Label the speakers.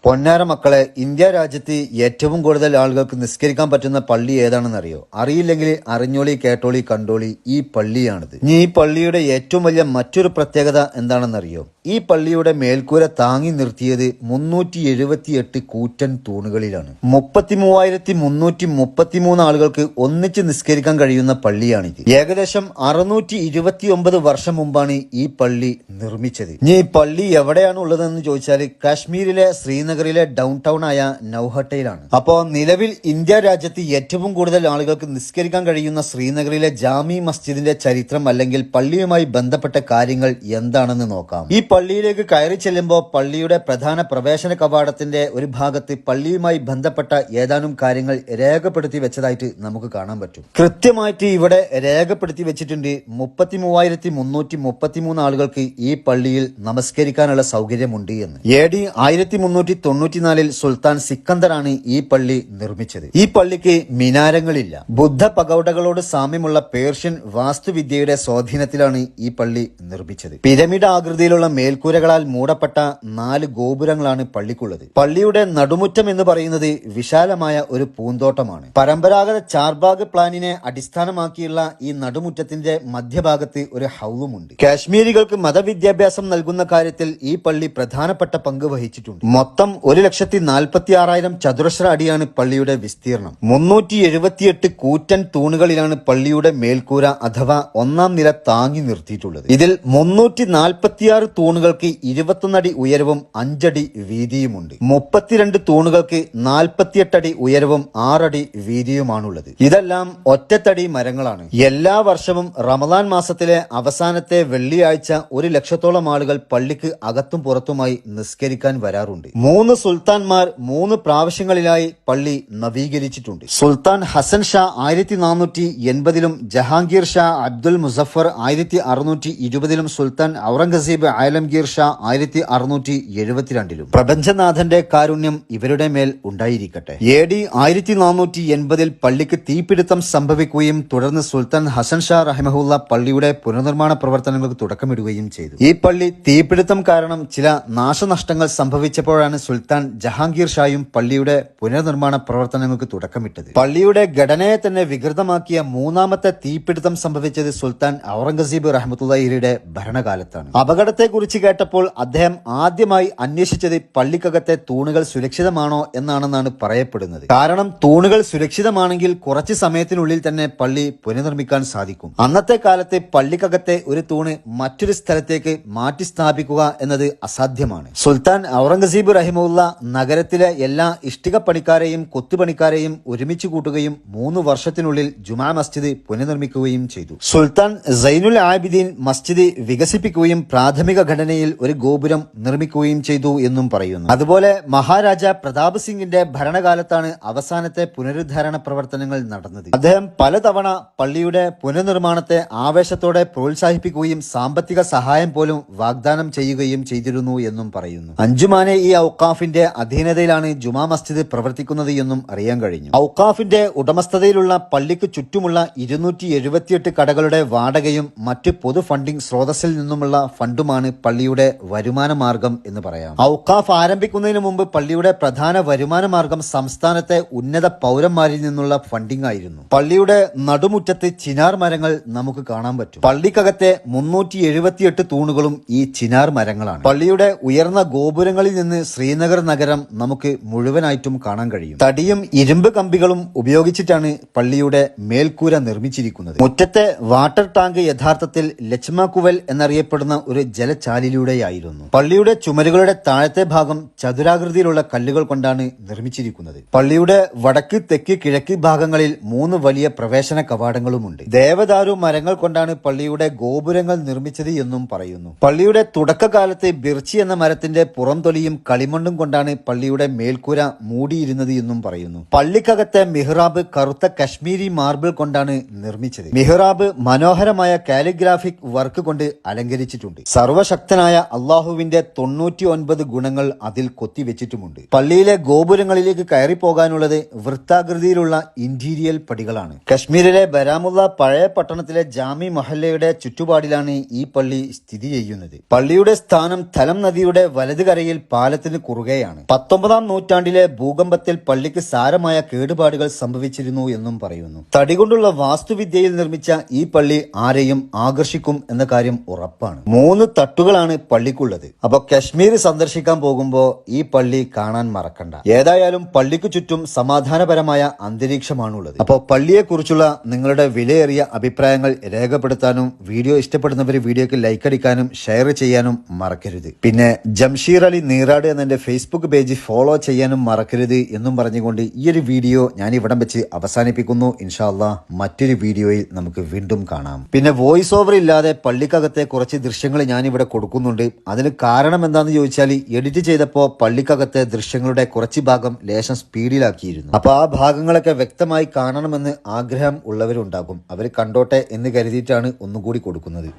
Speaker 1: പൊന്നാര മക്കളെ, ഇന്ത്യ രാജ്യത്ത് ഏറ്റവും കൂടുതൽ ആളുകൾക്ക് നിസ്കരിക്കാൻ പറ്റുന്ന പള്ളി ഏതാണെന്ന് അറിയോ? അറിയില്ലെങ്കിൽ അറിഞ്ഞോളി, കേട്ടോളി, കണ്ടോളി, ഈ പള്ളിയാണിത്. ഇനി ഈ പള്ളിയുടെ ഏറ്റവും വലിയ മറ്റൊരു പ്രത്യേകത എന്താണെന്നറിയോ? ഈ പള്ളിയുടെ മേൽക്കൂര താങ്ങി നിർത്തിയത് 378 കൂറ്റൻ തൂണുകളിലാണ്. 33,333 ആളുകൾക്ക് ഒന്നിച്ച് നിസ്കരിക്കാൻ കഴിയുന്ന പള്ളിയാണിത്. ഏകദേശം 629 വർഷം മുമ്പാണ് ഈ പള്ളി നിർമ്മിച്ചത്. ഇനി ഈ പള്ളി എവിടെയാണ് ഉള്ളതെന്ന് ചോദിച്ചാൽ കാശ്മീരിലെ ശ്രീനഗറിലെ ഡൗൺ ടൗൺ ആയ നൌഹട്ടയിലാണ്. അപ്പോ നിലവിൽ ഇന്ത്യ രാജ്യത്ത് ഏറ്റവും കൂടുതൽ ആളുകൾക്ക് നിസ്കരിക്കാൻ കഴിയുന്ന ശ്രീനഗറിലെ ജാമി മസ്ജിദിന്റെ ചരിത്രം അല്ലെങ്കിൽ പള്ളിയുമായി ബന്ധപ്പെട്ട കാര്യങ്ങൾ എന്താണെന്ന് നോക്കാം. ഈ പള്ളിയിലേക്ക് കയറി ചെല്ലുമ്പോൾ പള്ളിയുടെ പ്രധാന പ്രവേശന കവാടത്തിന്റെ ഒരു ഭാഗത്ത് പള്ളിയുമായി ബന്ധപ്പെട്ട ഏതാനും കാര്യങ്ങൾ രേഖപ്പെടുത്തി വെച്ചതായിട്ട് നമുക്ക് കാണാൻ പറ്റും. കൃത്യമായിട്ട് ഇവിടെ രേഖപ്പെടുത്തി വെച്ചിട്ടുണ്ട് 33,333 ആളുകൾക്ക് ഈ പള്ളിയിൽ നമസ്കരിക്കാനുള്ള സൗകര്യമുണ്ട് എന്ന്. AD 1394 സുൽത്താൻ സിക്കന്ദറാണ് ഈ പള്ളി നിർമ്മിച്ചത്. ഈ പള്ളിക്ക് മിനാരങ്ങളില്ല. ബുദ്ധ പഗോഡകളോട് സാമ്യമുള്ള പേർഷ്യൻ വാസ്തുവിദ്യയുടെ സ്വാധീനത്തിലാണ് ഈ പള്ളി നിർമ്മിച്ചത്. പിരമിഡ് ആകൃതിയിലുള്ള മേൽക്കൂരകളാൽ മൂടപ്പെട്ട 4 ഗോപുരങ്ങളാണ് പള്ളിക്കുള്ളത്. പള്ളിയുടെ നടുമുറ്റം എന്ന് പറയുന്നത് വിശാലമായ ഒരു പൂന്തോട്ടമാണ്. പരമ്പരാഗത ചാർബാഗ് പ്ലാനിനെ അടിസ്ഥാനമാക്കിയുള്ള ഈ നടുമുറ്റത്തിന്റെ മധ്യഭാഗത്ത് ഒരു ഹൗലുമുണ്ട്. കാശ്മീരികൾക്ക് മതവിദ്യാഭ്യാസം നൽകുന്ന കാര്യത്തിൽ ഈ പള്ളി പ്രധാനപ്പെട്ട പങ്ക് വഹിച്ചിട്ടുണ്ട്. മൊത്തം 1,46,000 ചതുരശ്ര അടിയാണ് പള്ളിയുടെ വിസ്തീർണം. 378 കൂറ്റൻ തൂണുകളിലാണ് പള്ളിയുടെ മേൽക്കൂര അഥവാ ഒന്നാം നില താങ്ങി നിർത്തിയിട്ടുള്ളത്. ഇതിൽ 346 തൂണുകൾക്ക് 21 അടി ഉയരവും 5 അടി വീതിയുമുണ്ട്. 32 തൂണുകൾക്ക് 48 അടി ഉയരവും 6 അടി വീതിയുമാണുള്ളത്. ഇതെല്ലാം ഒറ്റത്തടി മരങ്ങളാണ്. എല്ലാ വർഷവും റമദാൻ മാസത്തിലെ അവസാനത്തെ വെള്ളിയാഴ്ച 1 ലക്ഷത്തോളം ആളുകൾ പള്ളിക്ക് അകത്തും പുറത്തുമായി നിസ്കരിക്കാൻ വരാറുണ്ട്. 3 സുൽത്താൻമാർ 3 പ്രാവശ്യങ്ങളിലായി പള്ളി നവീകരിച്ചിട്ടുണ്ട്. സുൽത്താൻ ഹസൻ ഷാ 1480-ലും ജഹാംഗീർ ഷാ അബ്ദുൽ മുസഫർ 1620-ലും സുൽത്താൻ ഔറംഗസീബ് ആലംഗീർ ഷാ 1672-ലും. പ്രപഞ്ചനാഥന്റെ കാരുണ്യം ഇവരുടെ മേൽ ഉണ്ടായിരിക്കട്ടെ. AD 1480-ൽ പള്ളിക്ക് തീപിടുത്തം സംഭവിക്കുകയും തുടർന്ന് സുൽത്താൻ ഹസൻ ഷാ റഹിമഹുല്ല പള്ളിയുടെ പുനർനിർമ്മാണ പ്രവർത്തനങ്ങൾക്ക് തുടക്കമിടുകയും ചെയ്തു. ഈ പള്ളി തീപിടുത്തം കാരണം ചില നാശനഷ്ടങ്ങൾ സംഭവിച്ചപ്പോഴാണ് സുൽത്താൻ ജഹാംഗീർ ഷായും പള്ളിയുടെ പുനർനിർമ്മാണ പ്രവർത്തനങ്ങൾക്ക് തുടക്കമിട്ടത്. പള്ളിയുടെ ഘടനയെ തന്നെ വികൃതമാക്കിയ 3ാമത്തെ തീപിടുത്തം സംഭവിച്ചത് സുൽത്താൻ ഔറംഗസീബ് റഹ്മത്തുള്ളാഹിയുടെ ഭരണകാലത്താണ്. അപകടത്തെക്കുറിച്ച് കേട്ടപ്പോൾ അദ്ദേഹം ആദ്യമായി അന്വേഷിച്ചത് പള്ളിക്കകത്തെ തൂണുകൾ സുരക്ഷിതമാണോ എന്നാണെന്നാണ് പറയപ്പെടുന്നത്. കാരണം തൂണുകൾ സുരക്ഷിതമാണെങ്കിൽ കുറച്ച് സമയത്തിനുള്ളിൽ തന്നെ പള്ളി പുനർനിർമ്മിക്കാൻ സാധിക്കും. അന്നത്തെ കാലത്ത് പള്ളിക്കകത്തെ ഒരു തൂണ് മറ്റൊരു സ്ഥലത്തേക്ക് മാറ്റി സ്ഥാപിക്കുക എന്നത് അസാധ്യമാണ്. സുൽത്താൻ ഔറംഗസീബ് റഹിമുള്ള നഗരത്തിലെ എല്ലാ ഇഷ്ടിക പണിക്കാരെയും കൊത്തുപണിക്കാരെയും ഒരുമിച്ച് കൂട്ടുകയും 3 വർഷത്തിനുള്ളിൽ ജുമാ മസ്ജിദ് പുനർനിർമ്മിക്കുകയും ചെയ്തു. സുൽത്താൻ സൈനുൽ ആബിദീൻ മസ്ജിദ് വികസിപ്പിക്കുകയും പ്രാഥമിക ഘടനയിൽ ഒരു ഗോപുരം നിർമ്മിക്കുകയും ചെയ്തു എന്നും പറയുന്നു. അതുപോലെ മഹാരാജ പ്രതാപ് സിംഗിന്റെ ഭരണകാലത്താണ് അവസാനത്തെ പുനരുദ്ധാരണ പ്രവർത്തനങ്ങൾ നടന്നത്. അദ്ദേഹം പലതവണ പള്ളിയുടെ പുനർനിർമ്മാണത്തെ ആവേശത്തോടെ പ്രോത്സാഹിപ്പിക്കുകയും സാമ്പത്തിക സഹായം പോലും വാഗ്ദാനം ചെയ്യുകയും ചെയ്തിരുന്നു എന്നും പറയുന്നു. അഞ്ചുമാനെ ഈ ഔക്കാഫിന്റെ അധീനതയിലാണ് ജുമാ മസ്ജിദ് പ്രവർത്തിക്കുന്നത് എന്നും അറിയാൻ കഴിഞ്ഞു. ഔക്കാഫിന്റെ ഉടമസ്ഥതയിലുള്ള പള്ളിക്ക് ചുറ്റുമുള്ള 278 കടകളുടെ വാടകയും മറ്റ് പൊതു ഫണ്ടിംഗ് സ്രോതസ്സിൽ നിന്നുമുള്ള ഫണ്ടുമാണ് പള്ളിയുടെ വരുമാന മാർഗം എന്ന് പറയാം. ഔക്കാഫ് ആരംഭിക്കുന്നതിന് മുമ്പ് പള്ളിയുടെ പ്രധാന വരുമാന മാർഗം സംസ്ഥാനത്തെ ഉന്നത പൗരന്മാരിൽ നിന്നുള്ള ഫണ്ടിംഗ് ആയിരുന്നു. പള്ളിയുടെ നടുമുറ്റത്ത് ചിനാർ മരങ്ങൾ നമുക്ക് കാണാൻ പറ്റും. പള്ളിക്കകത്തെ 378 തൂണുകളും ഈ ചിനാർ മരങ്ങളാണ്. പള്ളിയുടെ ഉയർന്ന ഗോപുരങ്ങളിൽ നിന്ന് ശ്രീനഗർ നഗരം നമുക്ക് മുഴുവനായിട്ടും കാണാൻ കഴിയും. തടിയും ഇരുമ്പ് കമ്പികളും ഉപയോഗിച്ചിട്ടാണ് പള്ളിയുടെ മേൽക്കൂര നിർമ്മിച്ചിരിക്കുന്നത്. മുറ്റത്തെ വാട്ടർ ടാങ്ക് യഥാർത്ഥത്തിൽ ലച്മാക്കുവൽ എന്നറിയപ്പെടുന്ന ഒരു ജലചാലിലൂടെയായിരുന്നു. പള്ളിയുടെ ചുമരുകളുടെ താഴത്തെ ഭാഗം ചതുരാകൃതിയിലുള്ള കല്ലുകൾ കൊണ്ടാണ് നിർമ്മിച്ചിരിക്കുന്നത്. പള്ളിയുടെ വടക്ക്, തെക്ക്, കിഴക്ക് ഭാഗങ്ങളിൽ 3 വലിയ പ്രവേശന കവാടങ്ങളുമുണ്ട്. ദേവദാരു മരങ്ങൾ കൊണ്ടാണ് പള്ളിയുടെ ഗോപുരങ്ങൾ നിർമ്മിച്ചത് എന്നും പറയുന്നു. പള്ളിയുടെ തുടക്കകാലത്ത് ബിർച്ചി എന്ന മരത്തിന്റെ പുറംതൊലിയും കളിമണ്ണും കൊണ്ടാണ് പള്ളിയുടെ മേൽക്കൂര മൂടിയിരുന്നത് എന്നും പറയുന്നു. പള്ളിക്കകത്തെ മിഹ്റാബ് കറുത്ത കശ്മീരി മാർബിൾ കൊണ്ടാണ് നിർമ്മിച്ചത്. മിഹ്റാബ് മനോഹരമായ കാലിഗ്രാഫിക് വർക്ക് കൊണ്ട് അലങ്കരിച്ചിട്ടുണ്ട്. സർവശക്തനായ അള്ളാഹുവിന്റെ 99 ഗുണങ്ങൾ അതിൽ കൊത്തിവെച്ചിട്ടുമുണ്ട്. പള്ളിയിലെ ഗോപുരങ്ങളിലേക്ക് കയറി പോകാനുള്ളത് വൃത്താകൃതിയിലുള്ള ഇന്റീരിയൽ പടികളാണ്. കശ്മീരിലെ ബരാമുള്ള പഴയ പട്ടണത്തിലെ ജാമി മഹല്ലയുടെ ചുറ്റുപാടിലാണ് ഈ പള്ളി സ്ഥിതി ചെയ്യുന്നത്. പള്ളിയുടെ സ്ഥാനം ഥലം നദിയുടെ വലതുകരയിൽ പാലത്തിന് കുറുകെയാണ്. 19-ാം നൂറ്റാണ്ടിലെ ഭൂകമ്പത്തിൽ പള്ളിക്ക് സാരമായ കേടുപാടുകൾ സംഭവിച്ചിരുന്നു എന്നും പറയുന്നു. തടികൊണ്ടുള്ള വാസ്തുവിദ്യയിൽ നിർമ്മിച്ച ഈ പള്ളി ആരെയും ആകർഷിക്കും എന്ന കാര്യം ഉറപ്പാണ്. 3 തട്ടുകളാണ് പള്ളിക്കുള്ളത്. അപ്പൊ കശ്മീർ സന്ദർശിക്കാൻ പോകുമ്പോ ഈ പള്ളി കാണാൻ മറക്കണ്ട. ഏതായാലും പള്ളിക്ക് ചുറ്റും സമാധാനപരമായ അന്തരീക്ഷമാണുള്ളത്. അപ്പോൾ പള്ളിയെ കുറിച്ചുള്ള നിങ്ങളുടെ വിലയേറിയ അഭിപ്രായങ്ങൾ രേഖപ്പെടുത്താനും വീഡിയോ ഇഷ്ടപ്പെടുന്നവർ വീഡിയോക്ക് ലൈക്ക് അടിക്കാനും ഷെയർ ചെയ്യാനും മറക്കരുത്. പിന്നെ ജംഷീർ അലി നീറാട് എന്ന എന്റെ ഫേസ്ബുക്ക് പേജ് ഫോളോ ചെയ്യാനും മറക്കരുത് എന്നും പറഞ്ഞുകൊണ്ട് ഈ ഒരു വീഡിയോ ഞാൻ ഇവിടം വെച്ച് അവസാനിപ്പിക്കുന്നു. ഇൻഷാ അല്ലാഹ് മറ്റൊരു വീഡിയോയിൽ നമുക്ക് വീണ്ടും കാണാം. പിന്നെ വോയിസ് ഓവർ ഇല്ലാതെ പള്ളിക്കകത്തെ കുറച്ച് ദൃശ്യങ്ങൾ ഞാൻ ഇവിടെ കൊടുക്കുന്നുണ്ട്. അതിന് കാരണം എന്താണെന്ന് ചോദിച്ചാൽ എഡിറ്റ് ചെയ്തപ്പോൾ പള്ളിക്കകത്തെ ദൃശ്യങ്ങളുടെ കുറച്ച് ഭാഗം ലേശം സ്പീഡിലാക്കിയിരുന്നു. അപ്പൊ ആ ഭാഗങ്ങളൊക്കെ വ്യക്തമായി കാണണമെന്ന് ആഗ്രഹം ഉള്ളവരുണ്ടാകും. അവർ കണ്ടോട്ടെ എന്ന് കരുതിയിട്ടാണ് ഒന്നുകൂടി കൊടുക്കുന്നത്.